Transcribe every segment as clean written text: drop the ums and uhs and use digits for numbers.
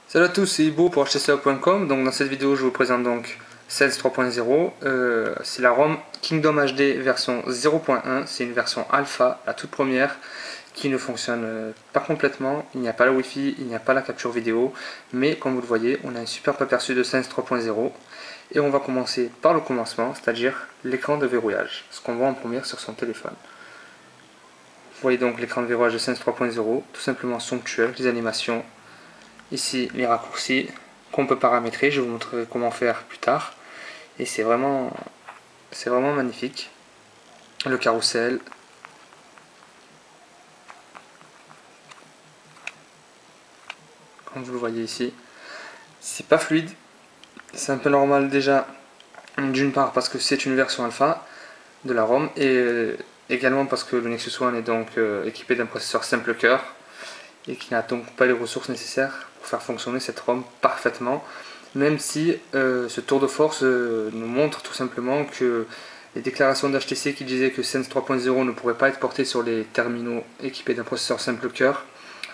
Salut à tous, c'est Ibo pour htcl.com. Donc dans cette vidéo, je vous présente donc Sense 3.0. C'est la ROM Kingdom HD version 0.1. C'est une version alpha, la toute première, qui ne fonctionne pas complètement. Il n'y a pas la Wi-Fi, il n'y a pas la capture vidéo, mais comme vous le voyez, on a un superbe aperçu de Sense 3.0. Et on va commencer par le commencement, c'est-à-dire l'écran de verrouillage, ce qu'on voit en première sur son téléphone. Vous voyez donc l'écran de verrouillage de Sense 3.0, tout simplement somptueux, avec les animations. Ici les raccourcis qu'on peut paramétrer, je vous montrerai comment faire plus tard. Et c'est vraiment magnifique. Le carrousel, comme vous le voyez ici, c'est pas fluide, c'est un peu normal déjà, d'une part parce que c'est une version alpha de la ROM et également parce que le Nexus One est donc équipé d'un processeur simple cœur et qui n'a donc pas les ressources nécessaires pour faire fonctionner cette ROM parfaitement, même si ce tour de force nous montre tout simplement que les déclarations d'HTC qui disaient que Sense 3.0 ne pourrait pas être porté sur les terminaux équipés d'un processeur simple cœur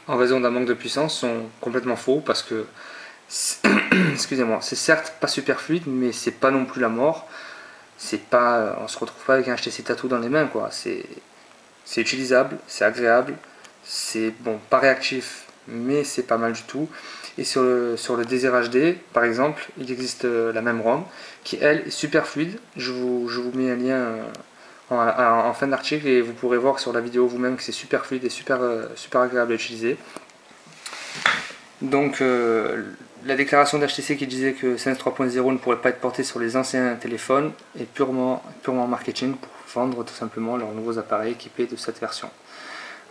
en raison d'un manque de puissance sont complètement faux, parce que excusez-moi, c'est certes pas super fluide, mais c'est pas non plus la mort. C'est pas, on se retrouve pas avec un HTC Tattoo dans les mains, quoi. C'est utilisable, c'est agréable, c'est bon, pas réactif, mais c'est pas mal du tout. Et sur le Desert HD, par exemple, il existe la même ROM qui, elle, est super fluide. Je vous mets un lien en fin d'article et vous pourrez voir sur la vidéo vous-même que c'est super fluide et super agréable à utiliser. Donc, la déclaration d'HTC qui disait que Sense 3.0 ne pourrait pas être porté sur les anciens téléphones est purement marketing pour vendre tout simplement leurs nouveaux appareils équipés de cette version.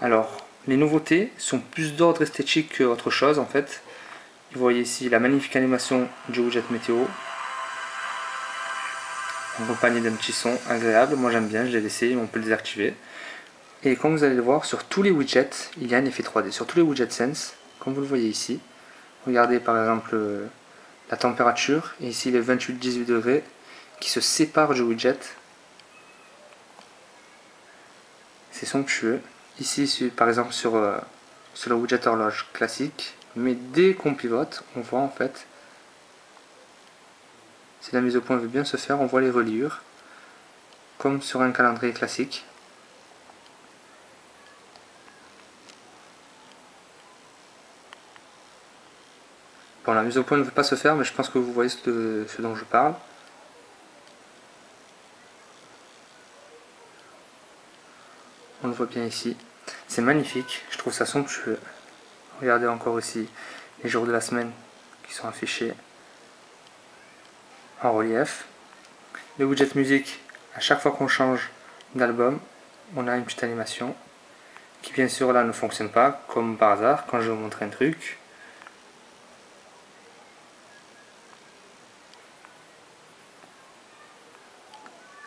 Alors, les nouveautés sont plus d'ordre esthétique qu'autre chose en fait. Vous voyez ici la magnifique animation du widget météo, accompagné d'un petit son agréable. Moi j'aime bien, je l'ai laissé, on peut le désactiver. Et comme vous allez le voir, sur tous les widgets, il y a un effet 3D. Sur tous les widgets Sense, comme vous le voyez ici. Regardez par exemple la température, et ici les 28-18 degrés qui se séparent du widget. C'est somptueux. Ici par exemple sur le widget horloge classique, mais dès qu'on pivote, on voit en fait, si la mise au point veut bien se faire, on voit les reliures, comme sur un calendrier classique. Bon, la mise au point ne veut pas se faire, mais je pense que vous voyez ce dont je parle. On le voit bien ici. C'est magnifique, je trouve ça somptueux. Regardez encore ici les jours de la semaine qui sont affichés en relief. Le widget musique, à chaque fois qu'on change d'album, on a une petite animation qui bien sûr là ne fonctionne pas, comme par hasard quand je vous montre un truc.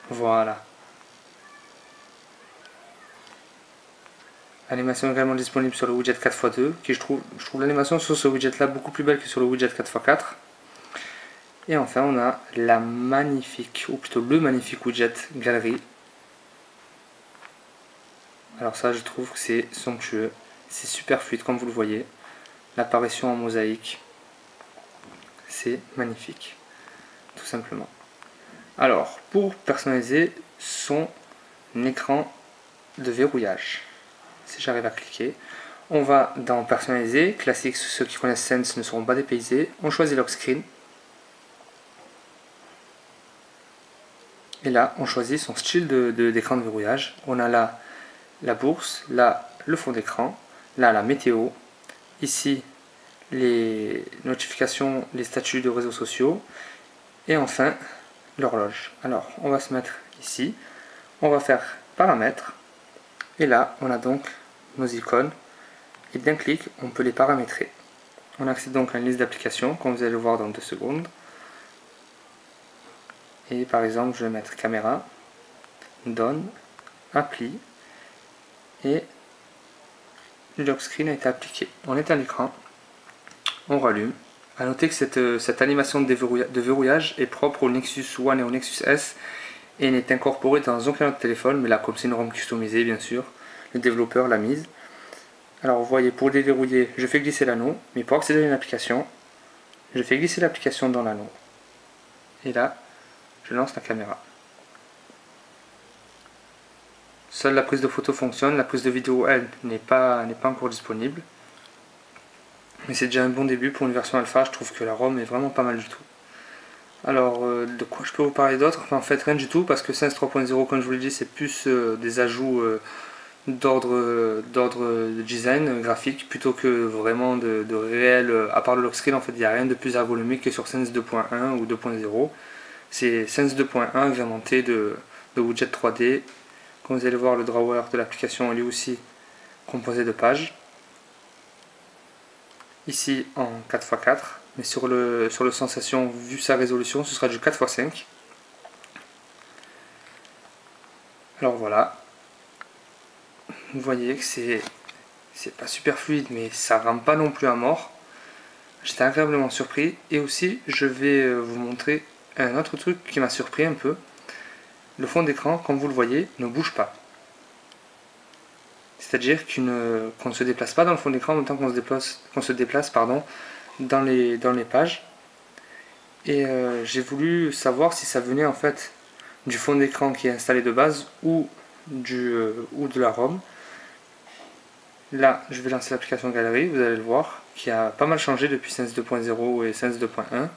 Voilà. Animation également disponible sur le widget 4x2, qui je trouve l'animation sur ce widget là beaucoup plus belle que sur le widget 4x4. Et enfin on a la magnifique, ou plutôt le magnifique widget galerie. Alors ça je trouve que c'est somptueux, c'est super fluide comme vous le voyez. L'apparition en mosaïque, c'est magnifique, tout simplement. Alors pour personnaliser son écran de verrouillage, si j'arrive à cliquer, on va dans personnaliser, classique, ceux qui connaissent Sense ne seront pas dépaysés, on choisit lock screen. Et là, on choisit son style d'écran de verrouillage. On a là la bourse, là le fond d'écran, là la météo, ici les notifications, les statuts de réseaux sociaux, et enfin l'horloge. Alors, on va se mettre ici, on va faire paramètres, et là, on a donc nos icônes, et d'un clic, on peut les paramétrer. On accède donc à une liste d'applications, comme vous allez le voir dans 2 secondes. Et par exemple, je vais mettre caméra, donne, appli, et le lock screen a été appliqué. On éteint l'écran, on rallume. A noter que cette animation de verrouillage est propre au Nexus One et au Nexus S et n'est incorporée dans aucun autre téléphone, mais là, comme c'est une ROM customisée, bien sûr, le développeur l'a mise. Alors vous voyez, pour déverrouiller, je fais glisser l'anneau, mais pour accéder à une application, Je fais glisser l'application dans l'anneau. Et là, je lance la caméra. Seule la prise de photo fonctionne, la prise de vidéo, elle, n'est pas encore disponible. Mais c'est déjà un bon début pour une version alpha, je trouve que la ROM est vraiment pas mal du tout. Alors, de quoi je peux vous parler d'autre? En fait, rien du tout, parce que Sense 3.0, comme je vous l'ai dit, c'est plus des ajouts d'ordre design graphique plutôt que vraiment de réel, à part le lock screen. En fait, il n'y a rien de plus ergonomique que sur Sense 2.1 ou 2.0. C'est Sense 2.1 agrémenté de widgets 3D. Comme vous allez voir, le drawer de l'application est lui aussi composé de pages. Ici en 4x4, mais sur le Sensation, vu sa résolution, ce sera du 4x5. Alors voilà, vous voyez que c'est pas super fluide, mais ça rame pas non plus à mort. J'étais agréablement surpris. Et aussi, je vais vous montrer un autre truc qui m'a surpris un peu. Le fond d'écran, comme vous le voyez, ne bouge pas. C'est-à-dire qu'on ne se déplace pas dans le fond d'écran en même temps qu'on se déplace dans les pages. Et j'ai voulu savoir si ça venait en fait du fond d'écran qui est installé de base ou de la ROM. Là, je vais lancer l'application Galerie, vous allez le voir, qui a pas mal changé depuis Sense 2.0 et Sense 2.1.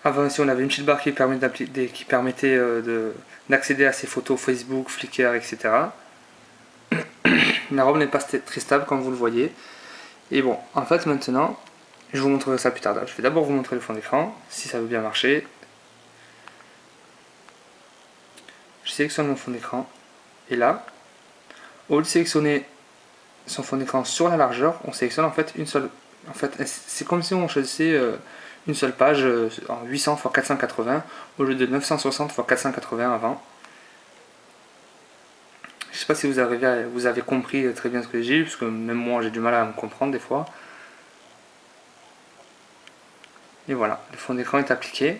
Avant ici, on avait une petite barre qui permettait d'accéder à ses photos Facebook, Flickr, etc. La ROM n'est pas très stable comme vous le voyez. Et bon, en fait maintenant, je vous montrerai ça plus tard. Je vais d'abord vous montrer le fond d'écran, si ça veut bien marcher. Je sélectionne mon fond d'écran. Et là, au lieu de sélectionner son fond d'écran sur la largeur, on sélectionne en fait une seule. En fait, c'est comme si on choisissait une seule page en 800 x 480 au lieu de 960 x 480 avant. Je sais pas si vous avez compris très bien ce que j'ai dit, parce que même moi j'ai du mal à me comprendre des fois. Et voilà, le fond d'écran est appliqué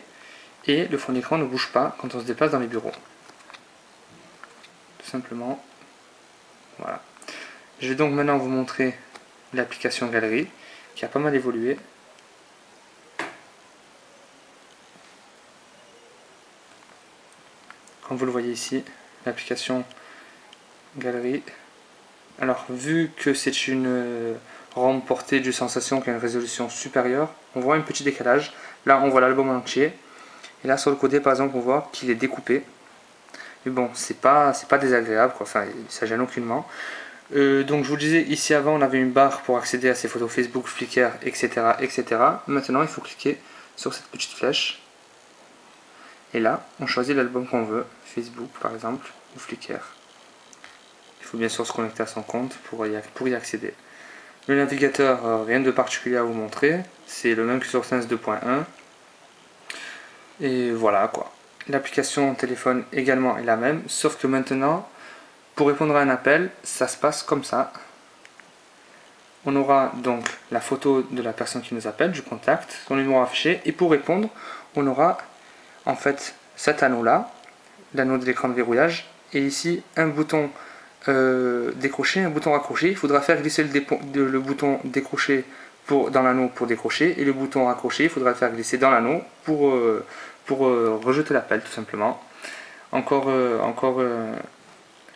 et le fond d'écran ne bouge pas quand on se déplace dans les bureaux. Tout simplement, voilà. Je vais donc maintenant vous montrer l'application Galerie qui a pas mal évolué. Comme vous le voyez ici, l'application Galerie. Alors, vu que c'est une ROM portée du Sensation qui a une résolution supérieure, on voit un petit décalage. Là, on voit l'album entier. Et là, sur le côté, par exemple, on voit qu'il est découpé. Mais bon, c'est pas désagréable, quoi. Enfin, ça gêne aucunement. Donc, je vous disais, ici avant, on avait une barre pour accéder à ses photos Facebook, Flickr, etc., etc. Maintenant, il faut cliquer sur cette petite flèche. Et là, on choisit l'album qu'on veut, Facebook par exemple, ou Flickr. Il faut bien sûr se connecter à son compte pour y accéder. Le navigateur, rien de particulier à vous montrer, c'est le même que sur Sense 2.1. Et voilà quoi. L'application téléphone également est la même, sauf que maintenant, pour répondre à un appel, ça se passe comme ça. On aura donc la photo de la personne qui nous appelle, du contact, son numéro affiché, et pour répondre, on aura en fait cet anneau là, l'anneau de l'écran de verrouillage, et ici un bouton décrocher, un bouton raccrocher. Il faudra faire glisser le bouton décrocher dans l'anneau pour décrocher, et le bouton raccrocher, il faudra le faire glisser dans l'anneau pour rejeter l'appel tout simplement. Encore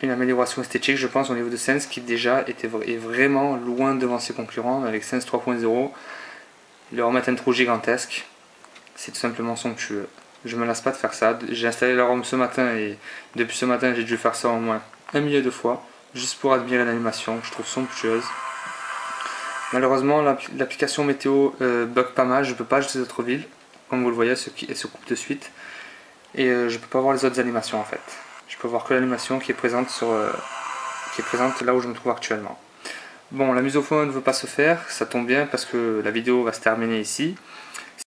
une amélioration esthétique je pense au niveau de Sense qui déjà est vraiment loin devant ses concurrents. Avec Sense 3.0, ils leur mettent un trou gigantesque, c'est tout simplement somptueux. Je me lasse pas de faire ça. J'ai installé la ROM ce matin et depuis ce matin j'ai dû faire ça au moins un millier de fois juste pour admirer l'animation que je trouve somptueuse. Malheureusement l'application météo bug pas mal, je peux pas ajouter d'autres villes comme vous le voyez, elle se coupe de suite et je peux pas voir les autres animations en fait. Je peux voir que l'animation qui est présente là où je me trouve actuellement. Bon, la mise au fond ne veut pas se faire, ça tombe bien parce que la vidéo va se terminer ici.